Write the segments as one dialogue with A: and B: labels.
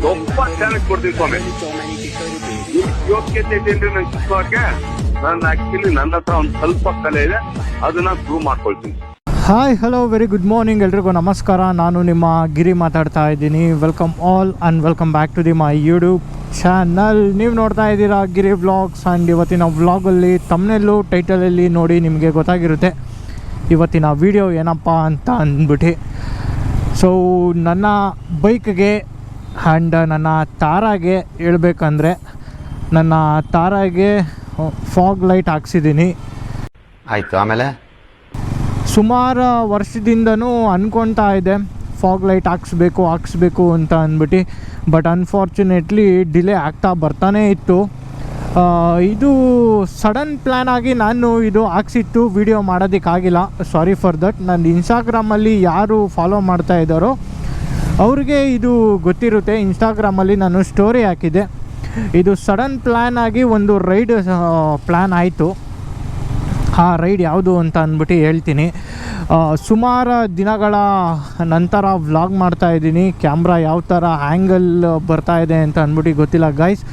A: ದೊಡ್ಡ ಚಾಲೆಂಜ್ ಕೊಡ್ತೀನಿ ಸ್ವಾಮಿ. ಯೋಗ್ಯತೆ ಇದೆ ಚಿಕ್ಕವ್ರಿಗೆ. ನಾನು ಆಕ್ಚುಲಿ ನನ್ನ ಹತ್ರ ಒಂದು ಸ್ವಲ್ಪ ಕಲೆ ಇದೆ, ಅದನ್ನ ಪ್ರೂವ್ ಮಾಡ್ಕೊಳ್ತೀನಿ.
B: Hi hello very good morning ಎಲ್ರಿಗೂ ನಮಸ್ಕಾರ. ನಾನು ನಿಮ್ಮ ಗಿರಿ ಮಾತಾಡ್ತಾ ಇದ್ದೀನಿ. Welcome all and welcome back to the my YouTube channel. ನೀವು ನೋಡ್ತಾ ಇದ್ದೀರಾ ಗಿರಿ ವ್ಲಾಗ್ಸ್. ಆ್ಯಂಡ್ ಇವತ್ತಿನ ವ್ಲಾಗಲ್ಲಿ ತಮ್ನೆಲ್ಲು ಟೈಟಲಲ್ಲಿ ನೋಡಿ ನಿಮಗೆ ಗೊತ್ತಾಗಿರುತ್ತೆ ಇವತ್ತಿನ ವಿಡಿಯೋ ಏನಪ್ಪ ಅಂತ ಅಂದ್ಬಿಟ್ಟು. ಸೊ ನನ್ನ ಬೈಕ್ಗೆ ಆ್ಯಂಡ್ ನನ್ನ ತಾರಾಗೆ ಹೇಳ್ಬೇಕಂದ್ರೆ, ನನ್ನ ತಾರಾಗೆ ಫಾಗ್ ಲೈಟ್ ಹಾಕ್ಸಿದ್ದೀನಿ.
C: ಆಯಿತು. ಆಮೇಲೆ
B: ಸುಮಾರು ವರ್ಷದಿಂದನೂ ಅಂದ್ಕೊಳ್ತಾ ಇದೆ ಫಾಗ್ ಲೈಟ್ ಹಾಕ್ಸ್ಬೇಕು ಅಂತ ಅಂದ್ಬಿಟ್ಟು. ಬಟ್ ಅನ್ಫಾರ್ಚುನೇಟ್ಲಿ ಡಿಲೇ ಆಗ್ತಾ ಬರ್ತಾನೇ ಇತ್ತು. ಇದು ಸಡನ್ ಪ್ಲ್ಯಾನ್ ಆಗಿ ನಾನು ಇದು ಹಾಕ್ಸಿಟ್ಟು ವಿಡಿಯೋ ಮಾಡೋದಕ್ಕಾಗಿಲ್ಲ. Sorry for that. ನನ್ನ ಇನ್ಸ್ಟಾಗ್ರಾಮಲ್ಲಿ ಯಾರು ಫಾಲೋ ಮಾಡ್ತಾ ಇದ್ದಾರೋ ಅವ್ರಿಗೆ ಇದು ಗೊತ್ತಿರುತ್ತೆ. ಇನ್ಸ್ಟಾಗ್ರಾಮಲ್ಲಿ ನಾನು ಸ್ಟೋರಿ ಹಾಕಿದ್ದೆ. ಇದು ಸಡನ್ ಪ್ಲ್ಯಾನ್ ಆಗಿ ಒಂದು ರೈಡ್ ಪ್ಲ್ಯಾನ್ ಆಯಿತು. ಆ ರೈಡ್ ಯಾವುದು ಅಂತ ಅಂದ್ಬಿಟ್ಟು ಹೇಳ್ತೀನಿ. ಸುಮಾರು ದಿನಗಳ ನಂತರ ವ್ಲಾಗ್ ಮಾಡ್ತಾಯಿದ್ದೀನಿ. ಕ್ಯಾಮ್ರಾ ಯಾವ ಥರ ಆ್ಯಂಗಲ್ ಬರ್ತಾಯಿದೆ ಅಂತ ಅಂದ್ಬಿಟ್ಟು ಗೊತ್ತಿಲ್ಲ ಗೈಸ್.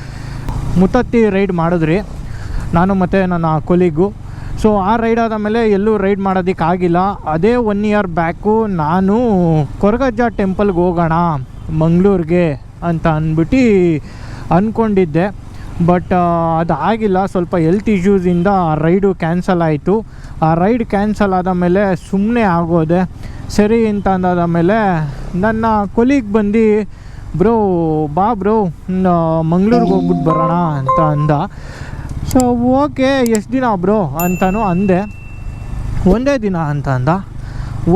B: ಮುತ್ತತ್ತಿ ರೈಡ್ ಮಾಡಿದ್ರಿ ನಾನು ಮತ್ತು ನನ್ನ ಕೊಲೀಗು. ಸೊ ಆ ರೈಡ್ ಆದ ಮೇಲೆ ಎಲ್ಲೂ ರೈಡ್ ಮಾಡೋದಕ್ಕಾಗಿಲ್ಲ. ಅದೇ 1 ಇಯರ್ ಬ್ಯಾಕು ನಾನು ಕೊರಗಜ್ಜ ಟೆಂಪಲ್ಗೆ ಹೋಗೋಣ ಮಂಗಳೂರಿಗೆ ಅಂತ ಅಂದ್ಬಿಟ್ಟು ಅಂದ್ಕೊಂಡಿದ್ದೆ. ಬಟ್ ಅದು ಆಗಿಲ್ಲ. ಸ್ವಲ್ಪ ಹೆಲ್ತ್ ಇಶ್ಯೂಸಿಂದ ಆ ರೈಡು ಕ್ಯಾನ್ಸಲ್ ಆಯಿತು. ಆ ರೈಡ್ ಕ್ಯಾನ್ಸಲ್ ಆದ ಮೇಲೆ ಸುಮ್ಮನೆ ಆಗೋದೆ. ಸರಿ ಅಂತ ಅಂದಾದ ಮೇಲೆ ನನ್ನ ಕೊಲೀಗ್ ಬಂದು ಬ್ರೋ ಬಾ ಬ್ರೋ ಮಂಗಳೂರಿಗೆ ಹೋಗ್ಬಿಟ್ಟು ಬರೋಣ ಅಂತ ಅಂದ. ಸೊ ಓಕೆ ಎಷ್ಟು ದಿನ ಬ್ರೋ ಅಂತಲೂ ಅಂದೆ. ಒಂದೇ ದಿನ ಅಂತ ಅಂದ.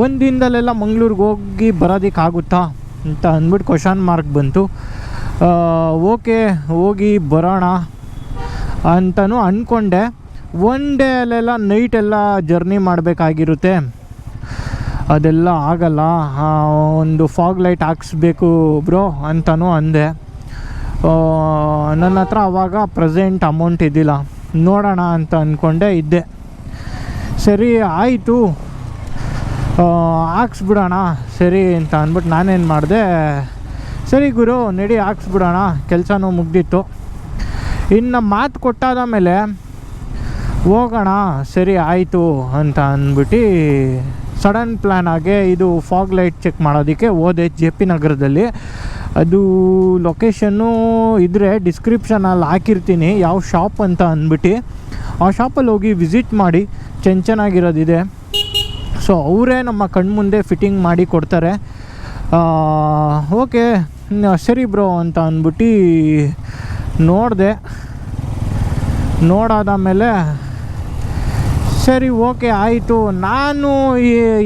B: ಒಂದು ದಿನದಲ್ಲೆಲ್ಲ ಮಂಗಳೂರಿಗೆ ಹೋಗಿ ಬರೋದಕ್ಕಾಗುತ್ತಾ ಅಂತ ಅಂದ್ಬಿಟ್ಟು ಕ್ವಶನ್ ಮಾರ್ಕ್ ಬಂತು. ಓಕೆ ಹೋಗಿ ಬರೋಣ ಅಂತಲೂ ಅಂದ್ಕೊಂಡೆ. ಒನ್ ಡೇ ಅಲ್ಲೆಲ್ಲ ನೈಟೆಲ್ಲ ಜರ್ನಿ ಮಾಡಬೇಕಾಗಿರುತ್ತೆ, ಅದೆಲ್ಲ ಆಗಲ್ಲ. ಒಂದು ಫಾಗ್ ಲೈಟ್ ಹಾಕ್ಸ್ಬೇಕು ಬ್ರೋ ಅಂತಲೂ ಅಂದೆ. ನನ್ನ ಹತ್ರ ಆವಾಗ ಪ್ರೆಸೆಂಟ್ ಅಮೌಂಟ್ ಇದ್ದಿಲ್ಲ. ನೋಡೋಣ ಅಂತ ಅಂದ್ಕೊಂಡೆ ಇದ್ದೆ. ಸರಿ ಆಯಿತು ಹಾಕ್ಸ್ಬಿಡೋಣ ಸರಿ ಅಂತ ಅಂದ್ಬಿಟ್ಟು ನಾನೇನು ಮಾಡಿದೆ, ಸರಿ ಗುರು ನಡಿ ಹಾಕ್ಸ್ಬಿಡೋಣ, ಕೆಲಸನೂ ಮುಗ್ದಿತ್ತು. ಇನ್ನು ಮಾತು ಕೊಟ್ಟಾದ ಮೇಲೆ ಹೋಗೋಣ ಸರಿ ಆಯಿತು ಅಂತ ಅಂದ್ಬಿಟ್ಟು ಸಡನ್ ಪ್ಲ್ಯಾನ್ ಆಗಿ ಇದು ಫಾಗ್ ಲೈಟ್ ಚೆಕ್ ಮಾಡೋದಕ್ಕೆ ಹೋದೆ JP ನಗರದಲ್ಲಿ. ಅದು ಲೊಕೇಶನ್ನು ಇದ್ದರೆ ಡಿಸ್ಕ್ರಿಪ್ಷನಲ್ಲಿ ಹಾಕಿರ್ತೀನಿ ಯಾವ ಶಾಪ್ ಅಂತ ಅಂದ್ಬಿಟ್ಟು. ಆ ಶಾಪಲ್ಲಿ ಹೋಗಿ ವಿಸಿಟ್ ಮಾಡಿ ಚೆನ್ನಾಗಿರೋದಿದೆ. ಸೊ ಅವರೇ ನಮ್ಮ ಕಣ್ಮುಂದೆ ಫಿಟ್ಟಿಂಗ್ ಮಾಡಿ ಕೊಡ್ತಾರೆ. ಓಕೆ ಸರಿ ಬ್ರೋ ಅಂತ ಅಂದ್ಬಿಟ್ಟು ನೋಡಿದೆ. ನೋಡಾದ ಮೇಲೆ ಸರಿ ಓಕೆ ಆಯಿತು. ನಾನು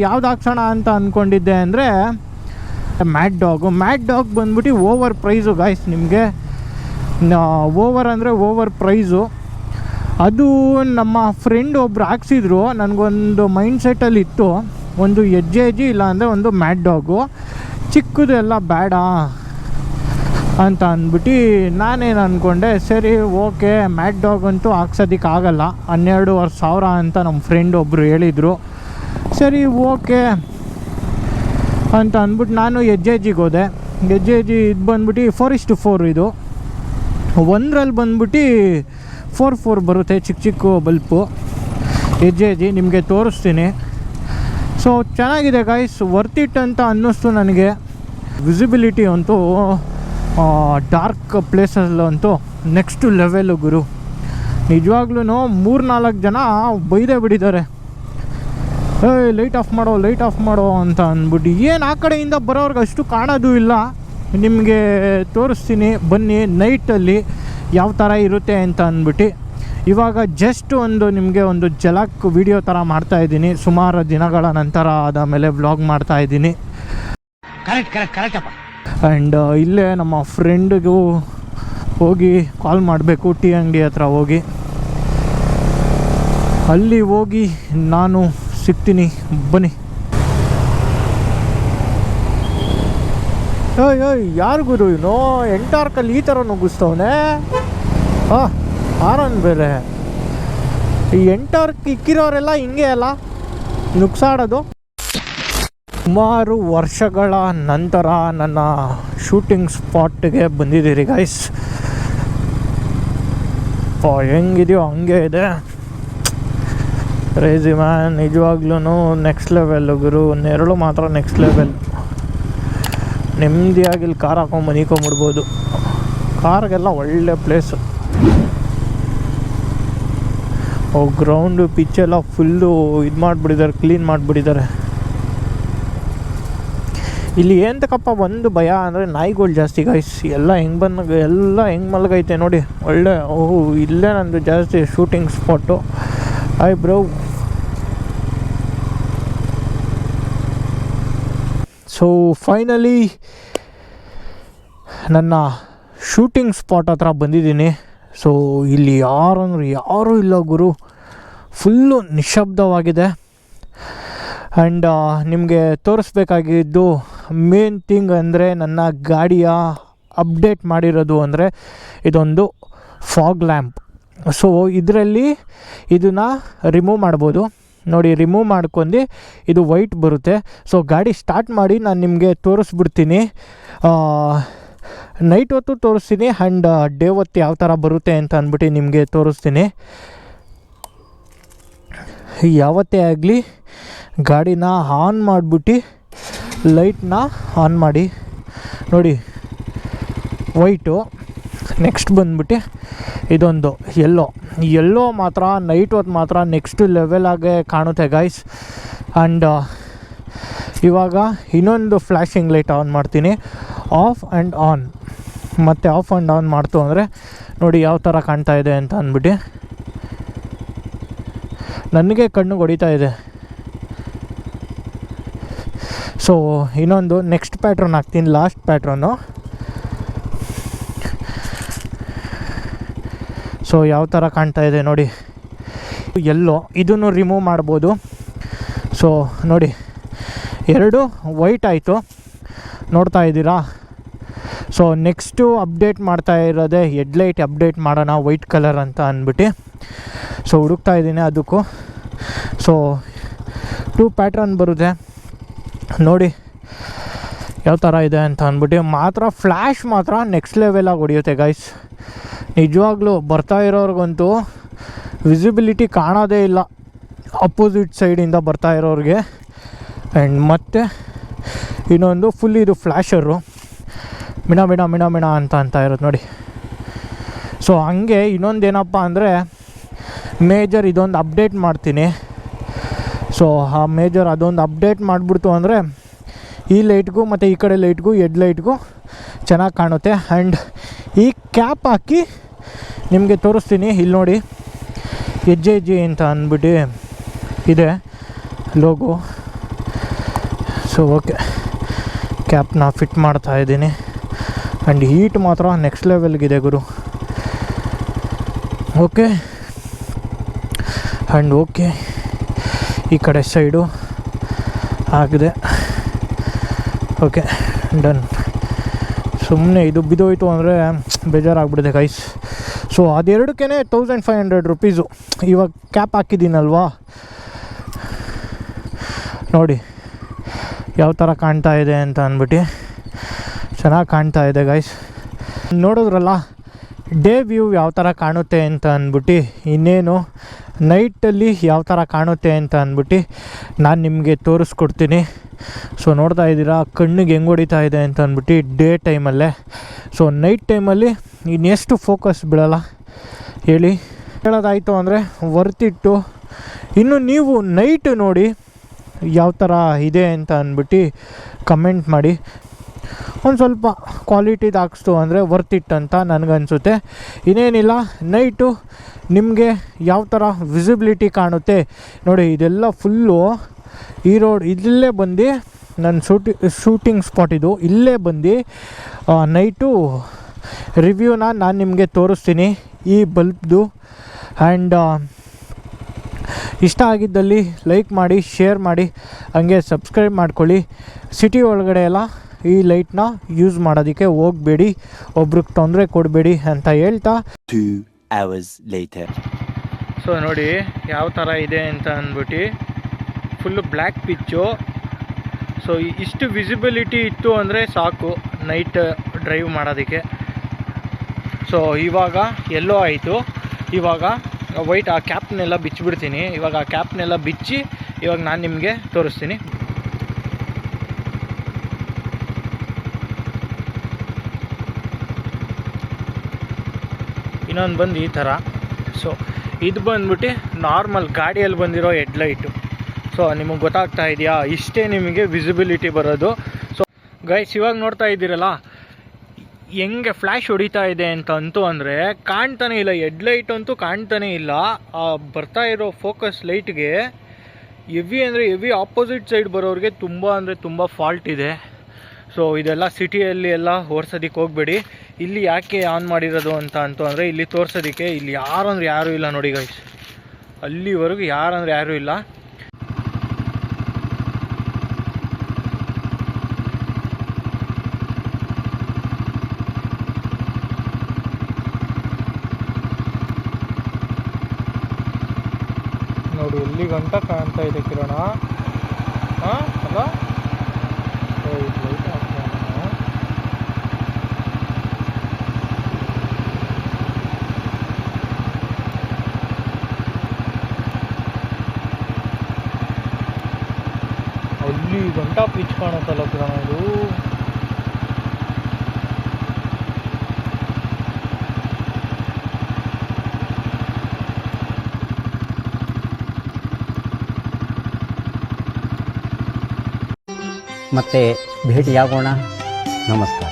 B: ಯಾವ್ದು ಹಾಕ್ಸೋಣ ಅಂತ ಅಂದ್ಕೊಂಡಿದ್ದೆ ಅಂದರೆ ಮ್ಯಾಡ್ ಡಾಗ್ ಬಂದ್ಬಿಟ್ಟು ಓವರ್ ಪ್ರೈಸು ಗಾಯ್ಸ್. ನಿಮಗೆ ಓವರ್ ಅಂದರೆ ಓವರ್ ಪ್ರೈಸು. ಅದು ನಮ್ಮ ಫ್ರೆಂಡ್ ಒಬ್ರು ಹಾಕ್ಸಿದ್ರು. ನನಗೊಂದು ಮೈಂಡ್ ಸೆಟ್ಟಲ್ಲಿ ಇತ್ತು, ಒಂದು HG ಇಲ್ಲಾಂದರೆ ಒಂದು ಮ್ಯಾಡ್ ಡಾಗು. ಚಿಕ್ಕದು ಎಲ್ಲ ಬೇಡ ಅಂತ ಅಂದ್ಬಿಟ್ಟು ನಾನೇನು ಅಂದ್ಕೊಂಡೆ, ಸರಿ ಓಕೆ ಮ್ಯಾಡ್ ಡಾಗ್ ಅಂತೂ ಹಾಕ್ಸೋದಕ್ಕಾಗಲ್ಲ, 12,500 ಅಂತ ನಮ್ಮ ಫ್ರೆಂಡ್ ಒಬ್ಬರು ಹೇಳಿದರು. ಸರಿ ಓಕೆ ಅಂತ ಅಂದ್ಬಿಟ್ಟು ನಾನು HG ಹೋದೆ. HG ಇದು ಬಂದ್ಬಿಟ್ಟು 4:4 ಇದು. ಒಂದರಲ್ಲಿ ಬಂದ್ಬಿಟ್ಟು 4 ಬರುತ್ತೆ, ಚಿಕ್ಕ ಬಲ್ಪು HG. ನಿಮಗೆ ತೋರಿಸ್ತೀನಿ. ಸೊ ಚೆನ್ನಾಗಿದೆ ಗೈಸ್, ವರ್ತ್ ಇಟ್ ಅಂತ ಅನ್ನಿಸ್ತು ನನಗೆ. ವಿಸಿಬಿಲಿಟಿ ಅಂತೂ ಡಾರ್ಕ್ ಪ್ಲೇಸಲ್ಲಂತೂ ನೆಕ್ಸ್ಟ್ ಲೆವೆಲು ಗುರು. ನಿಜವಾಗ್ಲೂ 3-4 ಜನ ಬೈದೇ ಬಿಟ್ಟಿದ್ದಾರೆ, ಲೈಟ್ ಆಫ್ ಮಾಡೋ ಅಂತ ಅಂದ್ಬಿಟ್ಟು. ಏನು ಆ ಕಡೆಯಿಂದ ಬರೋರ್ಗೆ ಅಷ್ಟು ಕಾಣೋದು ಇಲ್ಲ. ನಿಮಗೆ ತೋರಿಸ್ತೀನಿ ಬನ್ನಿ ನೈಟಲ್ಲಿ ಯಾವ ಥರ ಇರುತ್ತೆ ಅಂತ ಅಂದ್ಬಿಟ್ಟು. ಇವಾಗ ಜಸ್ಟ್ ನಿಮಗೆ ಒಂದು ಜಲಕ್ ವಿಡಿಯೋ ಥರ ಮಾಡ್ತಾಯಿದ್ದೀನಿ. ಸುಮಾರು ದಿನಗಳ ನಂತರ ಆದ ಮೇಲೆ ವ್ಲಾಗ್ ಮಾಡ್ತಾಯಿದ್ದೀನಿ.
C: ಕರೆಕ್ಟಪ್ಪ.
B: ಆ್ಯಂಡ್ ಇಲ್ಲೇ ನಮ್ಮ ಫ್ರೆಂಡ್ಗೂ ಹೋಗಿ ಕಾಲ್ ಮಾಡಬೇಕು. ಟೀ ಅಂಗಡಿ ಹತ್ರ ಹೋಗಿ ಅಲ್ಲಿ ಹೋಗಿ ನಾನು ಸಿಗ್ತೀನಿ, ಬನ್ನಿ. ಯಾರು ಗುರು ಇವನು ಎಂಟಾರ್ಕಲ್ಲಿ ಈ ಥರ ನುಗ್ಗಿಸ್ತವನೆ. ಆರನ್ ಬೇರೆ. ಈ ಎಂಟಾರ್ಕ್ ಇಕ್ಕಿರೋರೆಲ್ಲ ಹಿಂಗೆ ಅಲ್ಲ ನುಗ್ಸಾಡೋದು. ಸುಮಾರು ವರ್ಷಗಳ ನಂತರ ನನ್ನ ಶೂಟಿಂಗ್ ಸ್ಪಾಟ್ಗೆ ಬಂದಿದ್ದೀರಿ ಗೈಸ್. ಹೆಂಗಿದೆಯೋ ಹಂಗೆ ಇದೆ. ಕ್ರೇಜಿ ಮ್ಯಾನ್, ನಿಜವಾಗ್ಲೂ ನೆಕ್ಸ್ಟ್ ಲೆವೆಲ್ ಗುರು. ನೆರಳು ಮಾತ್ರ ನೆಕ್ಸ್ಟ್ ಲೆವೆಲ್. ನೆಮ್ಮದಿಯಾಗಿ ಇಲ್ಲಿ ಕಾರ್ ಹಾಕೊಂಡು ಮನಿಕೊಂಬಿಡ್ಬೋದು. ಕಾರ್ಗೆಲ್ಲ ಒಳ್ಳೆ ಪ್ಲೇಸು. ಗ್ರೌಂಡು ಪಿಚ್ಚೆಲ್ಲ ಫುಲ್ಲು ಇದು ಮಾಡಿಬಿಟ್ಟಿದ್ದಾರೆ, ಕ್ಲೀನ್ ಮಾಡಿಬಿಟ್ಟಿದ್ದಾರೆ. ಇಲ್ಲಿ ಏನಕ್ಕಪ್ಪ ಒಂದು ಭಯ ಅಂದರೆ ನಾಯಿಗಳು ಜಾಸ್ತಿ ಗೈಸ್. ಎಲ್ಲ ಹೆಂಗೆ ಮಲಗೈತೆ ನೋಡಿ. ಒಳ್ಳೆ ಇಲ್ಲೇ ನಂದು ಜಾಸ್ತಿ shooting spot. Hi bro. So finally ನನ್ನ ಶೂಟಿಂಗ್ ಸ್ಪಾಟ್ ಹತ್ರ ಬಂದಿದ್ದೀನಿ. ಸೊ ಇಲ್ಲಿ ಯಾರೂ ಇಲ್ಲ ಗುರು. ಫುಲ್ಲು ನಿಶಬ್ದವಾಗಿದೆ. ಆ್ಯಂಡ್ ನಿಮಗೆ ತೋರಿಸ್ಬೇಕಾಗಿದ್ದು ಮೇನ್ ಥಿಂಗ್ ಅಂದರೆ ನನ್ನ ಗಾಡಿಯ ಅಪ್ಡೇಟ್ ಮಾಡಿರೋದು ಅಂದರೆ ಇದೊಂದು ಫಾಗ್ ಲ್ಯಾಂಪ್. ಸೊ ಇದರಲ್ಲಿ ಇದನ್ನು ರಿಮೂವ್ ಮಾಡ್ಬೋದು ನೋಡಿ. ರಿಮೂವ್ ಮಾಡ್ಕೊಂಡು ಇದು ವೈಟ್ ಬರುತ್ತೆ. ಸೊ ಗಾಡಿ ಸ್ಟಾರ್ಟ್ ಮಾಡಿ ನಾನು ನಿಮಗೆ ತೋರಿಸ್ಬಿಡ್ತೀನಿ. ನೈಟ್ ಹೊತ್ತು ತೋರಿಸ್ತೀನಿ ಆ್ಯಂಡ್ ಡೇ ಹೊತ್ತು ಯಾವ ಥರ ಬರುತ್ತೆ ಅಂತ ಅಂದ್ಬಿಟ್ಟು ನಿಮಗೆ ತೋರಿಸ್ತೀನಿ. ಯಾವತ್ತೇ ಆಗಲಿ ಗಾಡಿನ ಆನ್ ಮಾಡಿಬಿಟ್ಟು ಲೈಟ್ನ ಆನ್ ಮಾಡಿ ನೋಡಿ. ವೈಟು. ನೆಕ್ಸ್ಟ್ ಬಂದ್ಬಿಟ್ಟು ಇದೊಂದು ಎಲ್ಲೋ ಮಾತ್ರ ನೈಟ್ ಹೊತ್ತು ಮಾತ್ರ ನೆಕ್ಸ್ಟ್ ಲೆವೆಲಾಗೆ ಕಾಣುತ್ತೆ ಗೈಸ್. ಆ್ಯಂಡ್ ಇವಾಗ ಇನ್ನೊಂದು ಫ್ಲ್ಯಾಶಿಂಗ್ ಲೈಟ್ ಆನ್ ಮಾಡ್ತೀನಿ. Of and on. ಮತ್ತು ಆಫ್ ಆ್ಯಂಡ್ ಆನ್ ಮಾಡ್ತು ಅಂದರೆ ನೋಡಿ ಯಾವ ಥರ ಕಾಣ್ತಾ ಇದೆ ಅಂತ ಅಂದ್ಬಿಟ್ಟು ನನಗೆ ಕಣ್ಣಿಗೆ ಹೊಡಿತಾ ಇದೆ. ಸೊ ಇನ್ನೊಂದು ನೆಕ್ಸ್ಟ್ ಪ್ಯಾಟ್ರನ್ ಹಾಕ್ತೀನಿ, ಲಾಸ್ಟ್ ಪ್ಯಾಟ್ರನ್ನು. ಸೊ ಯಾವ ಥರ ಕಾಣ್ತಾ ಇದೆ ನೋಡಿ. ಎಲ್ಲೋ ಇದನ್ನು ರಿಮೂವ್ ಮಾಡ್ಬೋದು. ಸೊ ನೋಡಿ, ಎರಡು ವೈಟ್ ಆಯಿತು, ನೋಡ್ತಾ ಇದ್ದೀರಾ. ಸೊ ನೆಕ್ಸ್ಟು ಅಪ್ಡೇಟ್ ಮಾಡ್ತಾ ಇರೋದೇ ಹೆಡ್ಲೈಟ್ ಅಪ್ಡೇಟ್ ಮಾಡೋಣ ವೈಟ್ ಕಲರ್ ಅಂತ ಅಂದ್ಬಿಟ್ಟು. ಸೊ ಹುಡುಕ್ತಾ ಇದ್ದೀನಿ ಅದಕ್ಕೂ. ಸೊ 2 ಪ್ಯಾಟ್ರನ್ ಬರುತ್ತೆ ನೋಡಿ ಯಾವ ಥರ ಇದೆ ಅಂತ ಅಂದ್ಬಿಟ್ಟು. ಮಾತ್ರ ಫ್ಲ್ಯಾಶ್ ಮಾತ್ರ ನೆಕ್ಸ್ಟ್ ಲೆವೆಲಾಗಿ ಹೊಡಿಯುತ್ತೆ ಗೈಸ್. ನಿಜವಾಗ್ಲೂ ಬರ್ತಾ ಇರೋರಿಗಂತೂ ವಿಸಿಬಿಲಿಟಿ ಕಾಣೋದೇ ಇಲ್ಲ ಅಪೋಸಿಟ್ ಸೈಡಿಂದ ಬರ್ತಾ ಇರೋರಿಗೆ. ಆ್ಯಂಡ್ ಮತ್ತು ಇನ್ನೊಂದು ಫುಲ್ ಇದು ಫ್ಲ್ಯಾಶರು ಮಿಣ ಅಂತ ಇರೋದು ನೋಡಿ. ಸೊ ಹಂಗೆ ಇನ್ನೊಂದೇನಪ್ಪ ಅಂದರೆ ಮೇಜರ್ ಇದೊಂದು ಅಪ್ಡೇಟ್ ಮಾಡ್ತೀನಿ. ಸೊ ಆ ಮೇಜರ್ ಅದೊಂದು ಅಪ್ಡೇಟ್ ಮಾಡಿಬಿಡ್ತು ಅಂದರೆ ಈ ಲೈಟ್ಗೂ ಮತ್ತು ಈ ಕಡೆ ಲೈಟ್ಗೂ ಹೆಡ್ಲೈಟ್ಗೂ ಚೆನ್ನಾಗಿ ಕಾಣುತ್ತೆ. ಆ್ಯಂಡ್ ಈ ಕ್ಯಾಪ್ ಹಾಕಿ ನಿಮಗೆ ತೋರಿಸ್ತೀನಿ. ಇಲ್ಲಿ ನೋಡಿ ಹೆಜ್ಜೆ ಅಂತ ಅಂದ್ಬಿಟ್ಟು ಇದೆ ಲೋಗೋ. ಸೊ ಓಕೆ, ಕ್ಯಾಪ್ನ ಫಿಟ್ ಮಾಡ್ತಾ ಇದ್ದೀನಿ. ಆ್ಯಂಡ್ ಹೀಟ್ ಮಾತ್ರ ನೆಕ್ಸ್ಟ್ ಲೆವೆಲ್ಗಿದೆ ಗುರು. ಓಕೆ. ಆ್ಯಂಡ್ ಓಕೆ, ಈ ಕಡೆ ಸೈಡು ಆಗಿದೆ. Okay, done. ಸುಮ್ಮನೆ ಇದು ಬಿದ್ದೋಯ್ತು ಅಂದರೆ ಬೇಜಾರಾಗ್ಬಿಟ್ಟಿದೆ ಗೈಸ್. ಸೊ ಅದೆರಡಕ್ಕೇ 1500 ರುಪೀಸು. ಇವಾಗ ಕ್ಯಾಪ್ ಹಾಕಿದ್ದೀನಲ್ವಾ ನೋಡಿ ಯಾವ ಥರ ಕಾಣ್ತಾ ಇದೆ ಅಂತ ಅಂದ್ಬಿಟ್ಟು. ಚೆನ್ನಾಗಿ ಕಾಣ್ತಾ ಇದೆ ಗೈಸ್. ನೋಡಿದ್ರಲ್ಲ ಡೇ ವ್ಯೂ ಯಾವ ಥರ ಕಾಣುತ್ತೆ ಅಂತ ಅಂದ್ಬಿಟ್ಟು. ಇನ್ನೇನು ನೈಟಲ್ಲಿ ಯಾವ ಥರ ಕಾಣುತ್ತೆ ಅಂತ ಅಂದ್ಬಿಟ್ಟು ನಾನು ನಿಮಗೆ ತೋರಿಸ್ಕೊಡ್ತೀನಿ. ಸೊ ನೋಡ್ತಾ ಇದ್ದೀರಾ ಕಣ್ಣಿಗೆ ಹೆಂಗೆ ಹೊಡಿತಾ ಇದೆ ಅಂತ ಅಂದ್ಬಿಟ್ಟು ಡೇ ಟೈಮಲ್ಲೇ. ಸೊ ನೈಟ್ ಟೈಮಲ್ಲಿ ಇನ್ನೆಷ್ಟು ಫೋಕಸ್ ಬೀಳಲ್ಲ ಹೇಳಿ. ಹೇಳೋದಾಯಿತು ಅಂದರೆ ವರ್ತಿಟ್ಟು. ಇನ್ನು ನೀವು ನೈಟ್ ನೋಡಿ ಯಾವ ಥರ ಇದೆ ಅಂತ ಅಂದ್ಬಿಟ್ಟು ಕಮೆಂಟ್ ಮಾಡಿ. ಒಂದು ಸ್ವಲ್ಪ ಕ್ವಾಲಿಟಿದು ಹಾಕ್ಸ್ತು ಅಂದರೆ ವರ್ತಿಟ್ ಅಂತ ನನಗನ್ಸುತ್ತೆ. ಇನ್ನೇನಿಲ್ಲ, ನೈಟು ನಿಮಗೆ ಯಾವ ಥರ ವಿಸಿಬಿಲಿಟಿ ಕಾಣುತ್ತೆ ನೋಡಿ. ಇದೆಲ್ಲ ಫುಲ್ಲು ಈ ರೋಡ್ ಇಲ್ಲೇ ಬಂದು ನನ್ನ ಶೂಟಿಂಗ್ ಸ್ಪಾಟ್ ಇದು. ಇಲ್ಲೇ ಬಂದು ನೈಟು ರಿವ್ಯೂನ ನಾನು ನಿಮಗೆ ತೋರಿಸ್ತೀನಿ ಈ ಬಲ್ಬ್ದು. ಆ್ಯಂಡ್ ಇಷ್ಟ ಆಗಿದ್ದಲ್ಲಿ ಲೈಕ್ ಮಾಡಿ, ಶೇರ್ ಮಾಡಿ, ಹಂಗೆ ಸಬ್ಸ್ಕ್ರೈಬ್ ಮಾಡ್ಕೊಳ್ಳಿ. ಸಿಟಿ ಒಳಗಡೆ ಎಲ್ಲ ಈ ಲೈಟ್ನ ಯೂಸ್ ಮಾಡೋದಕ್ಕೆ ಹೋಗಬೇಡಿ, ಒಬ್ರಿಗೆ ತೊಂದರೆ ಕೊಡಬೇಡಿ ಅಂತ ಹೇಳ್ತಾ
D: 2 hours later.
B: ಸೊ ನೋಡಿ ಯಾವ ಥರ ಇದೆ ಅಂತ ಅಂದ್ಬಿಟ್ಟು. Full black pitch. ಸೊ ಇಷ್ಟು ವಿಸಿಬಿಲಿಟಿ ಇತ್ತು ಅಂದರೆ ಸಾಕು ನೈಟ್ ಡ್ರೈವ್ ಮಾಡೋದಕ್ಕೆ. ಸೊ ಇವಾಗ ಎಲ್ಲೋ ಆಯಿತು, ಇವಾಗ ವೈಟ್ ಆ ಕ್ಯಾಪ್ನೆಲ್ಲ ಬಿಚ್ಚಿಬಿಡ್ತೀನಿ. ಇವಾಗ ಆ ಕ್ಯಾಪ್ನೆಲ್ಲ ಬಿಚ್ಚಿ ಇವಾಗ ನಾನು ನಿಮಗೆ ತೋರಿಸ್ತೀನಿ. ಇನ್ನೊಂದು ಬಂದು ಈ ಥರ. ಸೊ ಇದು ಬಂದ್ಬಿಟ್ಟು ನಾರ್ಮಲ್ ಗಾಡಿಯಲ್ಲಿ ಬಂದಿರೋ ಹೆಡ್ಲೈಟು. ಸೊ ನಿಮಗೆ ಗೊತ್ತಾಗ್ತಾ ಇದೆಯಾ, ಇಷ್ಟೇ ನಿಮಗೆ ವಿಸಿಬಿಲಿಟಿ ಬರೋದು. ಸೊ ಗೈಸ್ ಇವಾಗ ನೋಡ್ತಾ ಇದ್ದೀರಲ್ಲ ಹೆಂಗೆ ಫ್ಲ್ಯಾಶ್ ಹೊಡಿತಾ ಇದೆ ಅಂತಂತೂ ಅಂದರೆ ಕಾಣ್ತಾನೆ ಇಲ್ಲ, ಹೆಡ್ಲೈಟ್ ಅಂತೂ ಕಾಣ್ತಾನೆ ಇಲ್ಲ. ಬರ್ತಾ ಇರೋ ಫೋಕಸ್ ಲೈಟ್ಗೆ ಹೆವಿ ಅಂದರೆ ಹೆವಿ ಆಪೋಸಿಟ್ ಸೈಡ್ ಬರೋರಿಗೆ ತುಂಬ ಅಂದರೆ ತುಂಬ ಫಾಲ್ಟ್ ಇದೆ. ಸೊ ಇದೆಲ್ಲ ಸಿಟಿಯಲ್ಲಿ ಎಲ್ಲ ಓಡಿಸೋದಕ್ಕೆ ಹೋಗಬೇಡಿ. ಇಲ್ಲಿ ಯಾಕೆ ಆನ್ ಮಾಡಿರೋದು ಅಂದರೆ ಇಲ್ಲಿ ತೋರಿಸೋದಕ್ಕೆ. ಇಲ್ಲಿ ಯಾರು ಅಂದರೆ ಯಾರೂ ಇಲ್ಲ ನೋಡಿ ಗೈಸ್, ಅಲ್ಲಿವರೆಗೂ ಯಾರು ಅಂದರೆ ಯಾರೂ ಇಲ್ಲ. ನೋಡಿ ಎಲ್ಲಿ ಗಂಟ ಕಾಣ್ತಾ ಇದೆ ಕಿರಣ. ಹಾಂ ಅಲ್ಲ ಲೈಟ್ ಅಲ್ಲಿ ಗಂಟ ಪಿಚ್ ಕಾಣುತ್ತಲ್ಲ ಕಿರಣ ಇದು.
E: ಮತ್ತೆ ಭೇಟಿಯಾಗೋಣ. ನಮಸ್ಕಾರ.